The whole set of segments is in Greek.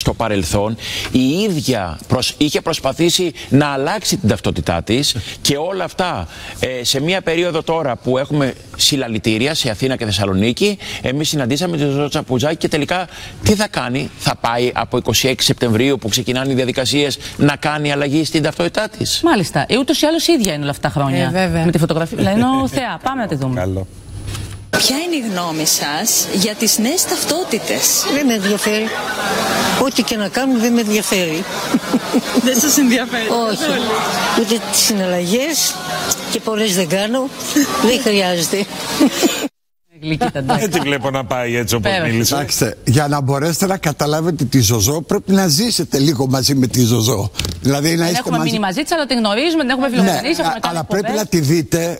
Στο παρελθόν η ίδια είχε προσπαθήσει να αλλάξει την ταυτότητά της και όλα αυτά σε μια περίοδο τώρα που έχουμε συλλαλητήρια σε Αθήνα και Θεσσαλονίκη, εμείς συναντήσαμε τη Ζωζό Τσαπουτζάκη και τελικά τι θα κάνει? Θα πάει από 26 Σεπτεμβρίου που ξεκινάνε οι διαδικασίες να κάνει αλλαγή στην ταυτότητά της? Μάλιστα, ούτως ή άλλως ίδια είναι όλα αυτά τα χρόνια με τη φωτογραφία. Δηλαδή, θεά, πάμε να τη δούμε. Καλό. Ποια είναι η γνώμη σας για τις νέες ταυτότητες? Δεν με ενδιαφέρει. Ό,τι και να κάνουν δεν με ενδιαφέρει. Δεν σας ενδιαφέρει? Όχι. Ούτε τις συναλλαγές και πολλές δεν κάνω. Δεν χρειάζεται. Δεν τη βλέπω να πάει έτσι όπως μίλησε. Κοιτάξτε, για να μπορέσετε να καταλάβετε τη Ζωζό πρέπει να ζήσετε λίγο μαζί με τη Ζωζό. Δηλαδή να είστε έχουμε μείνει μαζί της, αλλά την γνωρίζουμε, την έχουμε φιλοξενήσει. Ναι, αλλά πρέπει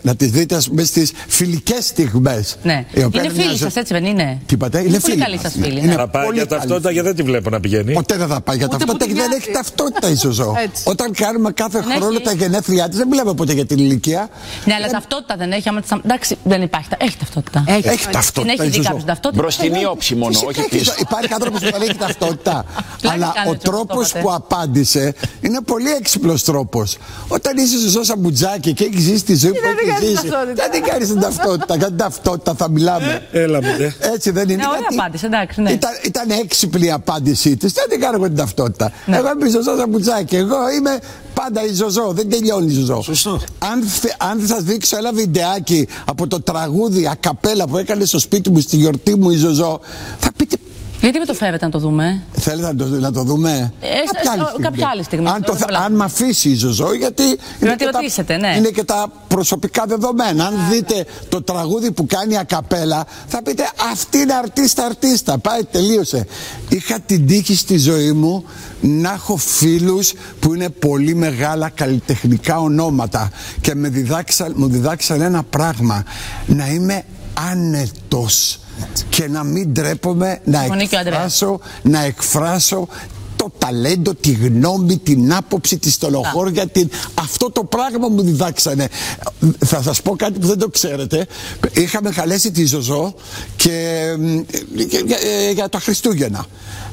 να τη δείτε ας πούμε στις φιλικές στιγμές. Ναι. Είναι φίλοι σας, έτσι δεν είναι? Τι είπατε? Είναι πολύ καλή σας φίλη. Θα πάει για ταυτότητα γιατί δεν τη βλέπω να πηγαίνει. Ποτέ δεν θα πάει για ταυτότητα και δεν έχει ταυτότητα η Ζωζό. Όταν κάνουμε κάθε χρόνο τα γενέθλιά της δεν μιλάμε ποτέ για την ηλικία. Ναι, αλλά ταυτότητα δεν έχει. Εντάξει, δεν υπάρχει. Έχει ταυτότητα. Έχει ταυτότητα. Την έχει δει κάποιος ταυτότητα? Μπροστινή όψη μόνο, όχι πίσω. Υπάρχει άνθρωπος που δεν έχει ταυτότητα. Αλλά ο τρόπος που απάντησε είναι πολύ έξυπνος τρόπος. Όταν είσαι Ζωζό Τσαπουτζάκη και έχεις ζήσει τη ζωή που έχεις ζήσει, δεν την κάνεις την ταυτότητα. Για την ταυτότητα θα μιλάμε. Έλα μου. Έτσι δεν είναι? Ωραία απάντηση, εντάξει. Ήταν έξυπνη η απάντησή της. Δεν την κάνω εγώ την ταυτότητα. Εγώ είμαι Ζωζό Τσαπουτζάκη. Εγώ είμαι πάντα η Ζωζό. Δεν τελειώνει η Ζωζό. Αν σας δείξω ένα βιντεάκι από το τραγούδι ακαπέλα που έκανε στο σπίτι μου στη γιορτή μου η Ζωζό, θα πείτε. Γιατί με το φέρετε να το δούμε? Θέλετε να το δούμε? Κάποια άλλη στιγμή. Αν με αφήσει η Ζωζό, γιατί είναι και τα προσωπικά δεδομένα. Αν δείτε το τραγούδι που κάνει ακαπέλα, θα πείτε αυτή είναι αρτίστα. Πάει, τελείωσε. Είχα την τύχη στη ζωή μου να έχω φίλους που είναι πολύ μεγάλα καλλιτεχνικά ονόματα και μου διδάξαν ένα πράγμα: να είμαι άνετος και να μην ντρέπομαι να εκφράσω το ταλέντο, τη γνώμη, την άποψη, τη στενοχώρια. Αυτό το πράγμα μου διδάξανε. Θα σας πω κάτι που δεν το ξέρετε. Είχαμε καλέσει τη Ζωζό για τα Χριστούγεννα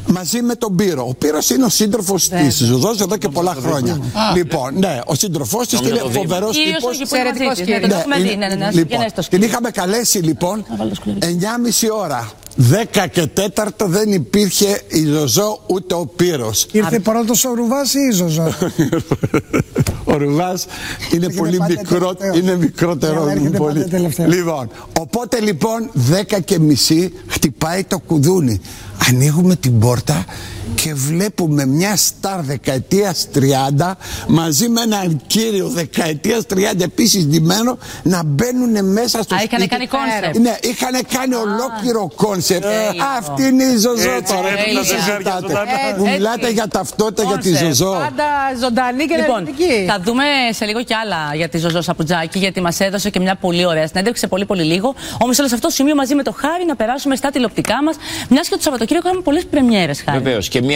μαζί με τον Πύρο. Ο Πύρος είναι ο σύντροφος της Ζωζός εδώ και πολλά χρόνια. Λοιπόν, ναι, ο σύντροφός της είναι φοβερός τύπος. Την είχαμε καλέσει λοιπόν 9.30 ώρα. 10 και 4 δεν υπήρχε η Ζωζό ούτε ο Πύρος. Ήρθε πρώτος ο Ρουβάς ή η Ζωζό? Ο Ρουβάς είναι πολύ μικρότερο. Λοιπόν, οπότε λοιπόν 10 και μισή χτυπάει το κουδούνι. Ανοίγουμε την πόρτα και βλέπουμε μια στάρ δεκαετίας 30 μαζί με έναν κύριο δεκαετίας 30 επίσης ντυμένο να μπαίνουν μέσα στο σπίτι. Είχαν κάνει κόνσεπτ. Ναι, είχαν κάνει ολόκληρο κόνσεπτ. Αυτή είναι η Ζωζό τώρα. Μου μιλάτε για ταυτότητα για τη Ζωζό. Πάντα ζωντανή και λοιπόν, θα δούμε σε λίγο κι άλλα για τη Ζωζό Τσαπουτζάκη, γιατί μας έδωσε και μια πολύ ωραία συνέντευξη σε πολύ λίγο. Όμως θέλω σε αυτό το σημείο μαζί με το Χάρη να περάσουμε στα τηλεοπτικά μας, μιας και το Σαββατοκύριακο είχαμε πολλές πρεμιέρες, Χάρη. Βεβαίως. Και μια